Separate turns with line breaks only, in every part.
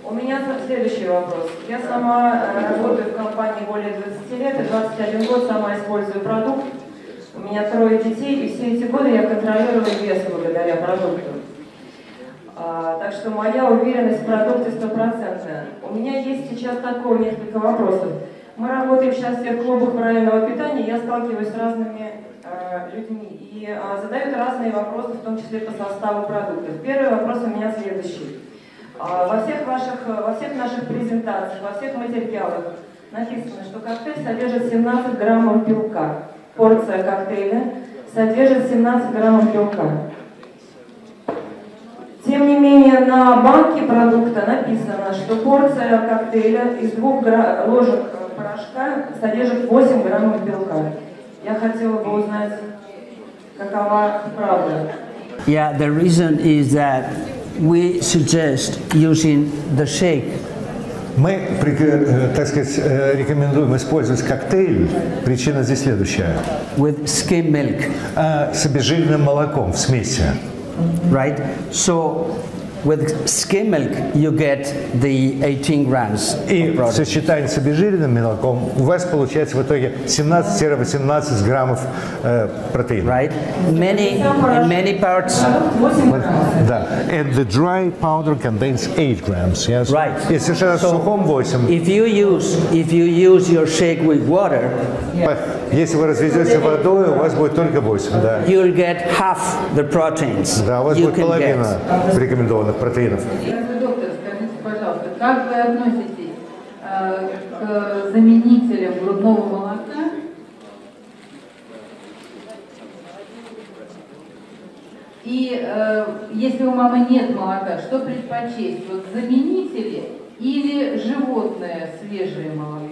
У меня следующий вопрос. Я сама работаю в компании более 20 лет, и 21 год сама использую продукт. У меня 3 детей, и все эти годы я контролирую вес благодаря продукту. Так что моя уверенность в продукте стопроцентная. У меня есть сейчас такое несколько вопросов. Мы работаем сейчас в клубах правильного питания, я сталкиваюсь с разными людьми и задают разные вопросы, в том числе по составу продуктов. Первый вопрос у меня следующий. Во всех наших презентациях, во всех материалах написано, что коктейль содержит 17 граммов белка. Порция коктейля содержит 17 граммов белка. Тем не менее, на банке продукта написано, что порция коктейля из 2 ложек порошка содержит 8 граммов белка. Я хотела бы узнать, какова правда.
Yeah, the reason is that we suggest using the shake.
Мы, так сказать, рекомендуем использовать коктейль. Причина здесь следующая.
With skim milk.
С обезжиренным молоком в смеси.
Right? So with skim milk you get the 18 grams.
И в сочетании с обезжиренным молоком у вас получается в итоге 17-18 граммов протеина.
Right? In many parts.
Да. And the dry powder contains 8 grams. Yes?
Right.
И совершенно сухом 8.
If you use your shake with water,
если вы разведете водой, у вас будет только 8, да.
You'll get half the proteins.
Да, у вас будет половина рекомендованных протеинов.
Доктор, скажите, пожалуйста, как вы относитесь к заменителям грудного молока? И если у мамы нет молока, что предпочесть? Вот заменители или животное свежее молоко?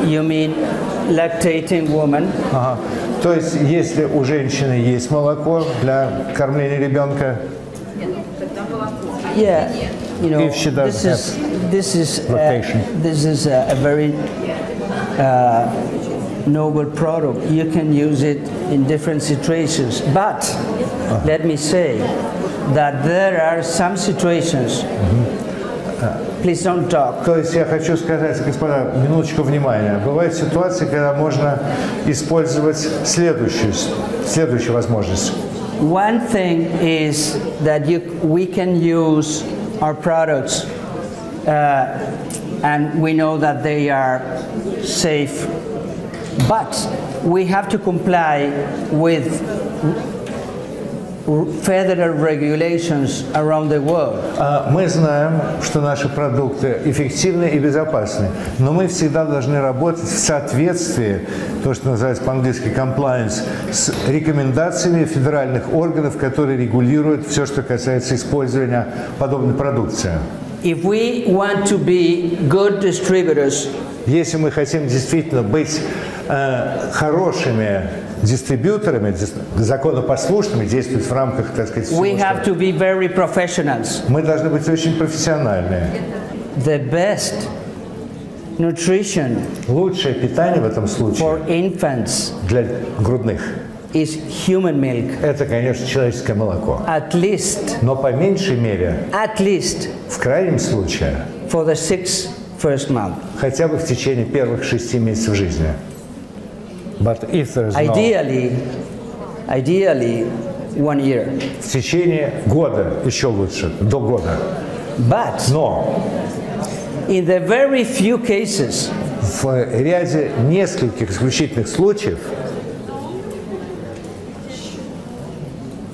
You mean lactating woman?
Ага. То есть, если у женщины есть молоко для кормления ребенка,
yeah, you know,
if she doesn't
this is a very noble product. You can use it in different situations, but let me say that there are some situations. Please don't talk.
То есть я хочу сказать, господа, минуточку внимания. Бывают ситуации, когда можно использовать следующую возможность.
One thing is that we can use our products and we know that they are safe, but we have to comply with federal regulations around the world.
Мы знаем, что наши продукты эффективны и безопасны, но мы всегда должны работать в соответствии, то, что называется по-английски compliance, с рекомендациями федеральных органов, которые регулируют все, что касается использования подобной продукции.
If we want to be good distributors,
если мы хотим действительно быть хорошими дистрибьюторами, законопослушными, действовать в рамках, так сказать, всего,
we have to be very professionals.
Мы должны быть очень профессиональны.
The best nutrition
лучшее питание в этом случае
for infants
для грудных
is human milk.
Это, конечно, человеческое молоко.
At least.
Но по меньшей мере.
At least.
В крайнем случае.
For the 6 first month.
Хотя бы в течение первых 6 месяцев жизни. But if there is
ideally 1 year.
В течение года, еще лучше, до года.
But.
Но.
In the very few cases.
В ряде нескольких исключительных случаев.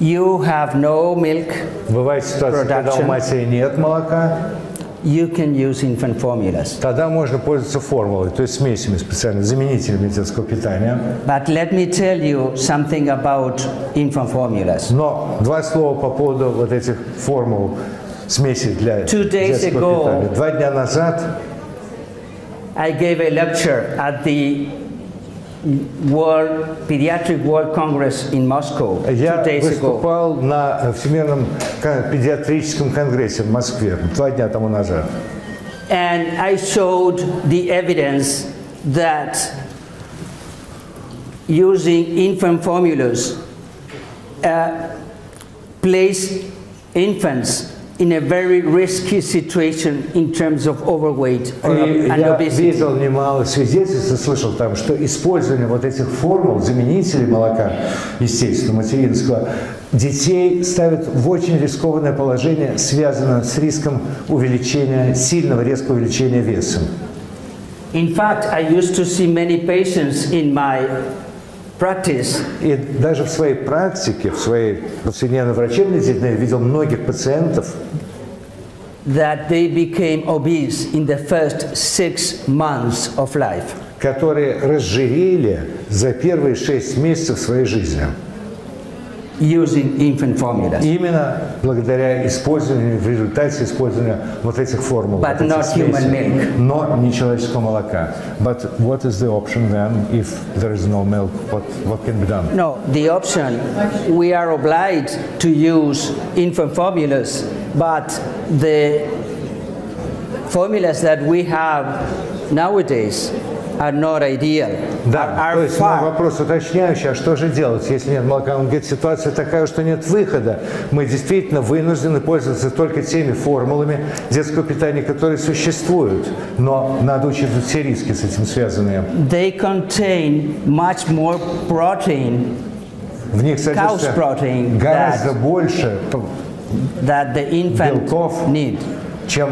You have no milk.
Бывает ситуация, когда у матери нет молока.
You can use infant formulas.
Тогда можно пользоваться формулой, то есть смесями специально, заменителями детского питания.
But let me tell you something about infant formulas.
Но 2 слова по поводу вот этих формул смесей для детского питания. 2 дня назад
I gave a lecture at the Pediatric World Congress in Moscow 2
Я
days
выступал на Всемирном педиатрическом конгрессе в Москве 2 дня тому назад.
And I showed the evidence that using infant formulas place infants in a very risky situation in terms of overweight and
Я
obesity.
видел немало свидетельств и слышал там, что использование вот этих формул, заменителей молока, естественно, материнского, детей ставит в очень рискованное положение, связанное с риском увеличения, сильного резкого увеличения веса.
In fact, I used to see many patients in my practice
И даже в своей практике, в своей повседневной врачебной деятельности я видел многих пациентов,
that they became obese in the first 6 months of life.
которые разжирели за первые 6 месяцев своей жизни.
Using infant formulas.
Именно благодаря использованию, в результате использования вот этих формул,
But
вот этих
not human
смесей,
milk.
но не человеческого молока. But what is the option then if there is no milk? What can be done?
No, the option, we are obliged to use infant formulas, but the formulas that we have nowadays are not ideal.
Да, то
Are
есть мой
far.
вопрос уточняющий, а что же делать, если нет молока? Он говорит, ситуация такая, что нет выхода. Мы действительно вынуждены пользоваться только теми формулами детского питания, которые существуют. Но надо учитывать все риски с этим связанные.
They contain much more protein
В них
Cow's
содержится
protein
гораздо больше
that the infant
белков,
need,
чем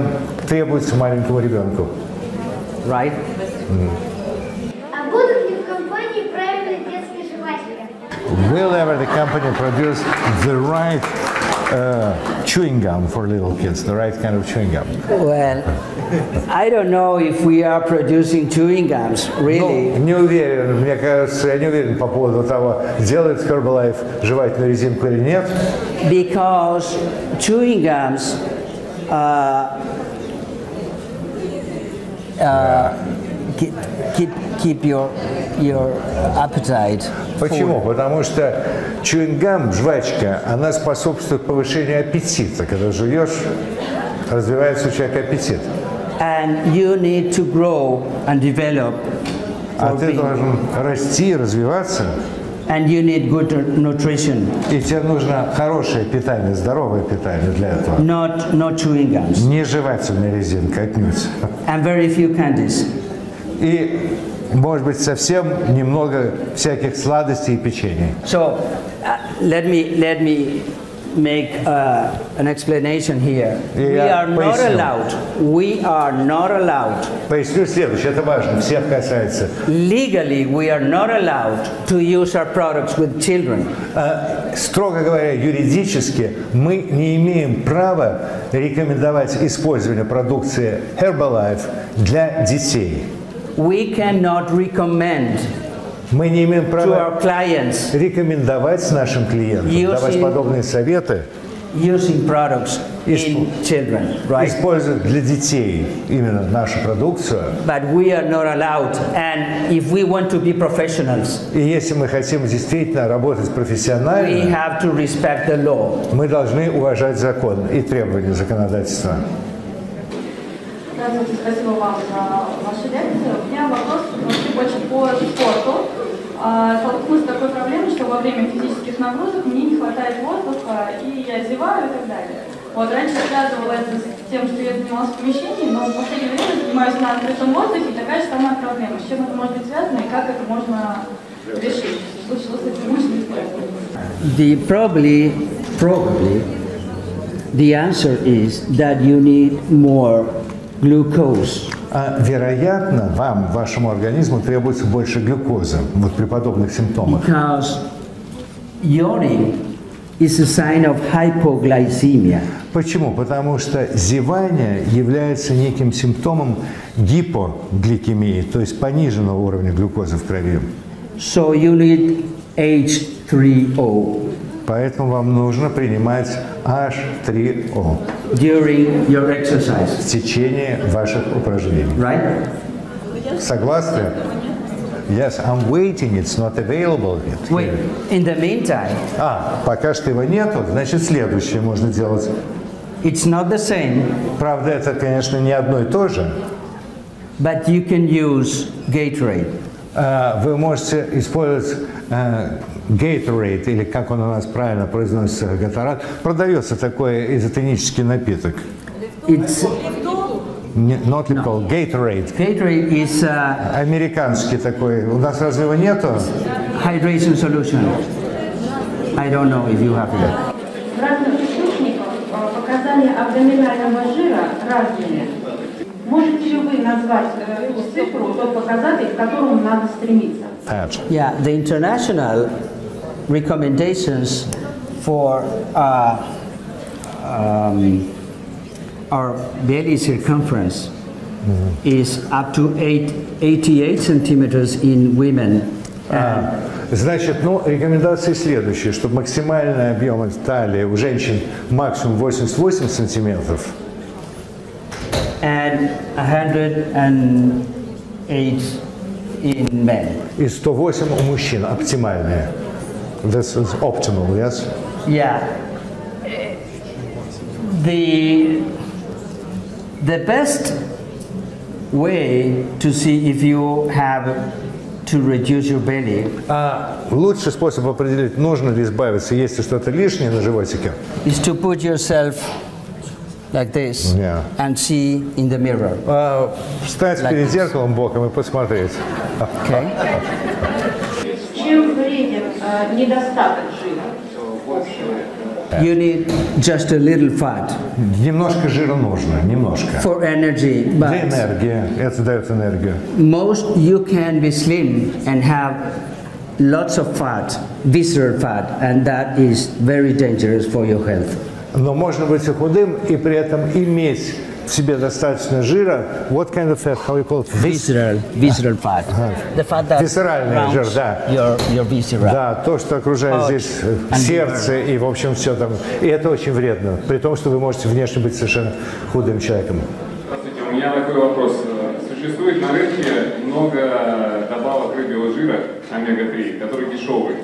требуется маленькому ребенку.
right?
А будут ли в компании правильные детские жвачки?
Will ever the company produce the right chewing gum for little kids, the right kind of chewing gum?
Well, I don't know if we are producing chewing gums, really.
Ну, не уверен, мне кажется, я не уверен по поводу того, делает Herbalife жевательную резинку или нет.
Because chewing gums keep your appetite
Почему?
full.
Потому что чewing-гам, жвачка, она способствует повышению аппетита. Когда жуешь, развивается у человека аппетит.
And you need to grow and develop.
А
for
ты
being-
должен расти, развиваться,
and you need good nutrition,
и тебе нужно хорошее питание, здоровое питание для этого.
not chewing gums
Не жевательная резинка, отнюдь.
and very few candies.
И, может быть, совсем немного всяких сладостей и печенья.
So let me make an explanation here.
Я поясню.
We are not allowed.
Поясню следующее, это важно, всех касается.
Legally, we are not allowed to use our products with children.
Строго говоря, юридически мы не имеем права рекомендовать использование продукции Herbalife для детей.
We cannot recommend
Мы не имеем
to
права
our clients
рекомендовать нашим клиентам, давать подобные советы,
using products in children, right?
использовать для детей именно нашу продукцию.
But we are not allowed. And if we want to be professionals,
И если мы хотим действительно работать
we
профессионально,
have to respect the law.
мы должны уважать закон и требования законодательства.
Здравствуйте, спасибо вам за вашу лекцию. У меня вопрос вообще больше по спорту. Столкнулась с такой проблемой, что во время физических нагрузок мне не хватает воздуха, и я зеваю и так далее. Вот раньше связывала это с тем, что я занималась в помещении, но в последнее время занимаюсь на открытом воздухе, и такая же самая проблема. С чем это может быть связано и как это можно решить? Случилось это мощный стресс.
Probably, the answer is that you need more glucose.
Вероятно, вам, вашему организму требуется больше глюкозы вот при подобных симптомах.
Because yawning is a sign of hypoglycemia.
Почему? Потому что зевание является неким симптомом гипогликемии, то есть пониженного уровня глюкозы в крови.
So you need H3O
Поэтому вам нужно принимать H3O
during your exercise,
в течение ваших упражнений.
right?
Согласны? Yes, I'm waiting, it's not available yet.
Wait, in the meantime,
Пока что его нету, значит следующее можно делать.
it's not the same,
Правда, это, конечно, не одно и то же.
but you can use Gatorade.
Вы можете использовать Gatorade, или как он у нас правильно произносится, Gatorade, продается такой изотонический напиток.
It's
Not called Gatorade.
Gatorade is
Американский такой. У нас разве его нету?
hydration solution. I don't know if you have it.
В разных источниках показания абдоминального жира разные. Можете ли вы назвать цифру, тот показатель, к которому надо стремиться?
Yeah, the international recommendations for our belly circumference is up to 88 centimeters in women.
Значит, рекомендации следующие, чтобы максимальный объем талии у женщин максимум 88 сантиметров.
And 108 in men.
И 108 у мужчин, оптимальные. This is optimal, yes?
Yeah. The best way to see if you have to reduce your belly
Лучший способ определить, нужно ли избавиться, есть ли что-то лишнее на животике,
is to put yourself like this
Yeah.
and see in the mirror.
встать
Like
перед
this.
зеркалом боком и посмотреть.
Okay?
Чем вреден недостаток жира?
You need just a little fat
Немножко жира нужно, немножко.
for energy,
Для
but
энергии, это дает энергию.
most you can be slim and have lots of fat, visceral fat, and that is very dangerous for your health.
Но можно быть и худым, и при этом иметь в себе достаточно жира. What kind of fat? How you call it?
Visceral fat. The fat that
Висцеральный жир,
surrounds
да.
your viscera.
Да, то, что окружает
Heart
здесь
and
сердце и, в общем, все там. И это очень вредно, при том, что вы можете внешне быть совершенно худым человеком.
Здравствуйте, у меня такой вопрос. Существует на рынке много добавок рыбьего жира, омега-3, которые дешевые.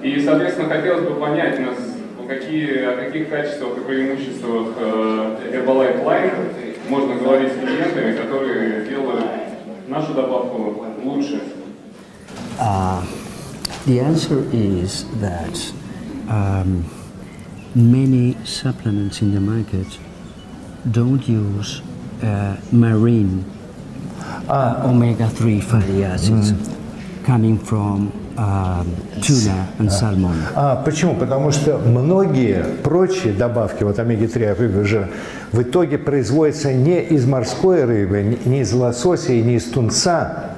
И, соответственно, хотелось бы понять, о каких качествах и преимуществах Herbalife Line можно говорить с клиентами, которые делают нашу добавку лучше.
The answer is that many supplements in the market don't use marine omega-3 fatty acids coming from tuna and salmon.
Почему? Потому что многие прочие добавки, вот омега-3 рыбьего жира, в итоге производятся не из морской рыбы, не из лосося и не из тунца.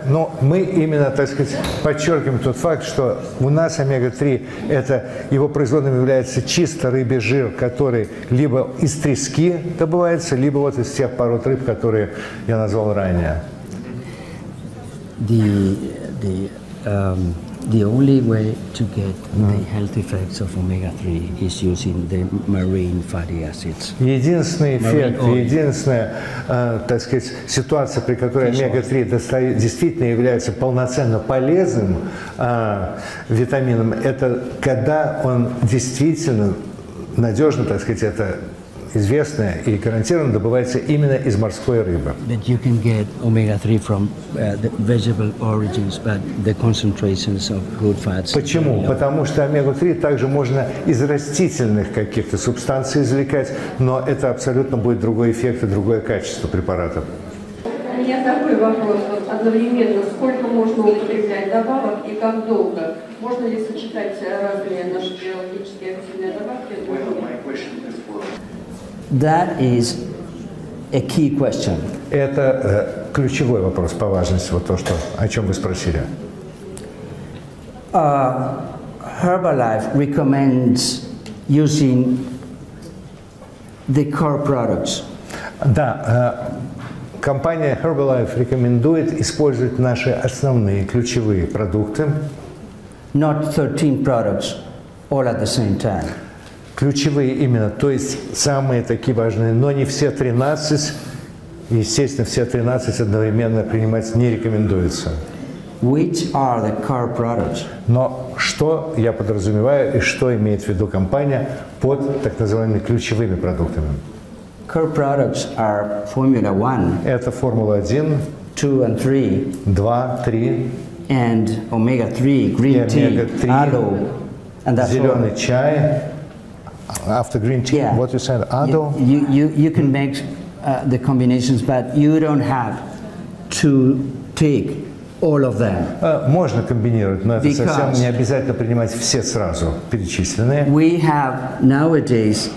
Но мы именно, так сказать, подчеркиваем тот факт, что у нас омега-3, его производным является чисто рыбий жир, который либо из трески добывается, либо вот из тех пород рыб, которые я назвал ранее.
The only way to get the health effects of omega-3 is using the marine fatty acids.
Единственный эффект, единственная, так сказать, ситуация, при которой омега-3 действительно является полноценно полезным витамином, это когда он действительно надежно, так сказать, это известное и гарантированно добывается именно из морской рыбы.
That you can get omega-3 from the vegetable origins, but the concentrations of good fats.
Почему? Потому что омегу-3 также можно из растительных каких-то субстанций извлекать, но это абсолютно будет другой эффект и другое качество препарата.
У меня такой вопрос. Вот одновременно, сколько можно употреблять добавок и как долго? Можно ли сочетать разные наши биологически активные добавки?
That is a key question.
Это ключевой вопрос по важности, вот то, о чем вы спросили.
Herbalife recommends using the core products.
Да, компания Herbalife рекомендует использовать наши основные ключевые продукты.
Not 13 products all at the same time.
Ключевые именно, то есть самые такие важные, но не все 13, естественно, все 13 одновременно принимать не рекомендуется.
Which are the core products?
Но что я подразумеваю и что имеет в виду компания под так называемыми ключевыми продуктами?
Core products are Formula 1,
Это Формула-1,
2 and 3,
2, 3,
and omega-3, green tea,
omega-3,
aloe, and that's all.
Зеленый чай. After green tea,
Yeah.
what you said, aloe?
You can make the combinations, but you don't have to take all of them.
Можно комбинировать, но это
Because
совсем не обязательно принимать все сразу перечисленные.
We have nowadays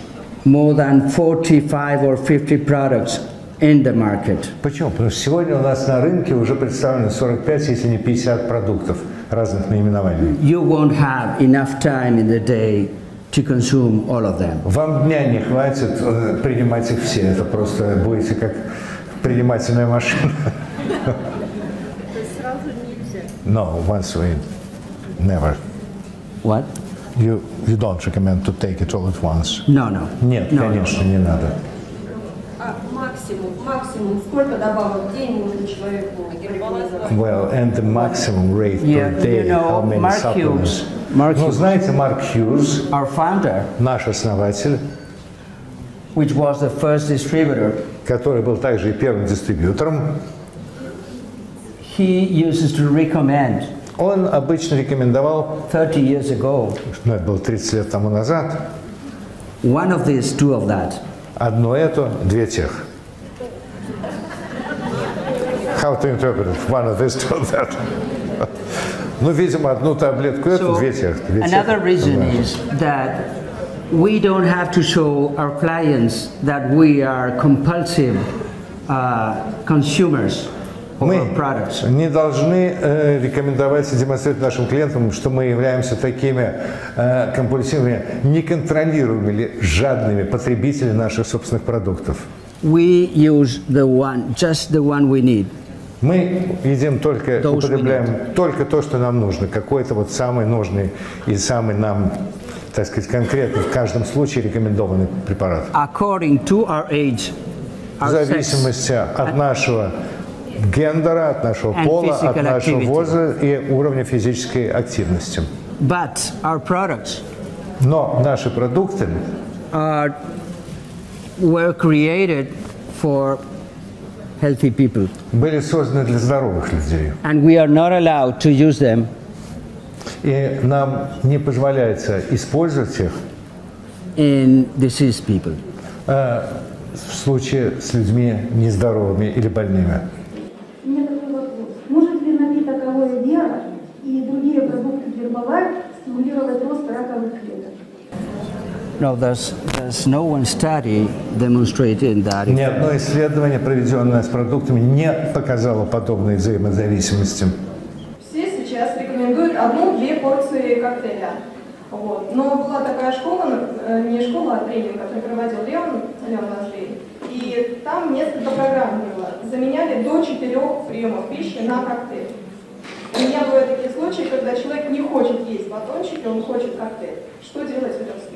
more than 45 or 50 products in the market.
Почему? Потому что сегодня у нас на рынке уже представлено 45, если не 50 продуктов разных наименований.
You won't have enough time in the day to consume all of them.
Вам дня не хватит принимать их все. Это просто будете как принимательная машина. No, once we never.
What?
You don't recommend to take it all at once.
No, no.
Нет,
No,
конечно, не надо.
Максимум, сколько добавок в день нужно человеку?
Well, and the maximum rate
Yeah,
per day,
you know,
how many
Mark
supplements?
Hughes. Mark
Ну,
Hughes.
знаете, Марк Хьюз,
Our founder,
наш основатель,
which was the first distributor,
который был также и первым дистрибьютором,
he uses to recommend
он обычно рекомендовал,
30 years ago,
ну, это было 30 лет тому назад,
one of these, two of that.
одно это, две тех. How to interpret it? One of this, two of that. Ну, видимо, одну таблетку эту,
So,
две тех.
another reason is that we don't have to show our clients that we are compulsive consumers of
Мы
our products.
не должны рекомендовать и демонстрировать нашим клиентам, что мы являемся такими компульсивными, неконтролируемыми или жадными потребителями наших собственных продуктов.
We use just the one we need.
Мы едим только,
Those
употребляем только то, что нам нужно, какой-то вот самый нужный и самый нам, так сказать, конкретный в каждом случае рекомендованный препарат.
According to our age,
В
our sex,
зависимости от нашего гендера, от нашего
And
пола, от
physical
нашего
activity.
возраста и уровня физической активности.
but our products
Но наши продукты
were created for healthy people,
были созданы для здоровых людей.
and we are not allowed to use them
И нам не позволяется использовать их
in diseased people.
в случае с людьми нездоровыми или больными.
У меня такой вопрос. Может ли напиток алоэ вера и другие продукты Гербалайф стимулировать рост раковых клеток?
No, there's no one study demonstrating that.
Ни одно исследование, проведенное с продуктами, не показало подобной взаимозависимости.
Все сейчас рекомендуют 1-2 порции коктейля. Вот. Но была такая школа, не школа, а тренинг, который проводил Леон Нажлей. И там несколько программ было. Заменяли до 4 приемов пищи на коктейль. У меня бывают такие случаи, когда человек не хочет есть батончики, он хочет коктейль. Что делать в этом случае?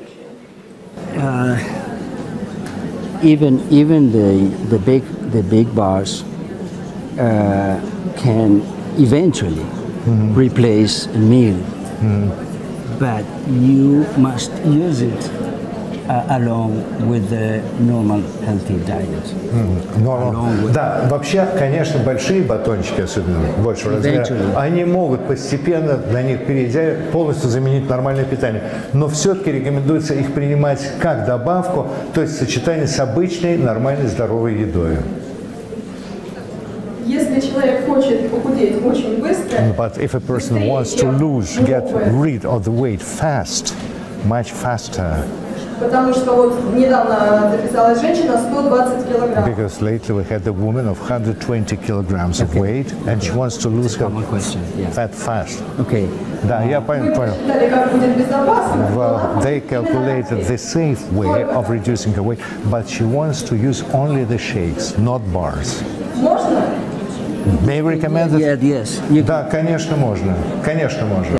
Even the big bars can eventually replace a meal, but you must use it along with the normal healthy diet.
Да, вообще, конечно, большие батончики, особенно большего размера, они могут постепенно, на них перейдя, полностью заменить нормальное питание. Но все-таки рекомендуется их принимать как добавку, то есть в сочетании с обычной, нормальной, здоровой едой.
Если человек хочет похудеть очень быстро,
But if a person wants to get rid of the weight fast, much faster,
потому что вот недавно записалась женщина 120 килограмм.
because lately we had a woman of 120 kilograms of weight, and she wants to lose her
Common question, yeah.
fat fast.
Okay.
Да, я понял.
Считали, как будет безопасно.
Well, they calculated the safe way of reducing her weight, but she wants to use only the shakes, not bars.
Можно?
May I recommend it?
Yeah, yes. You
Да, конечно, можно. Конечно, можно.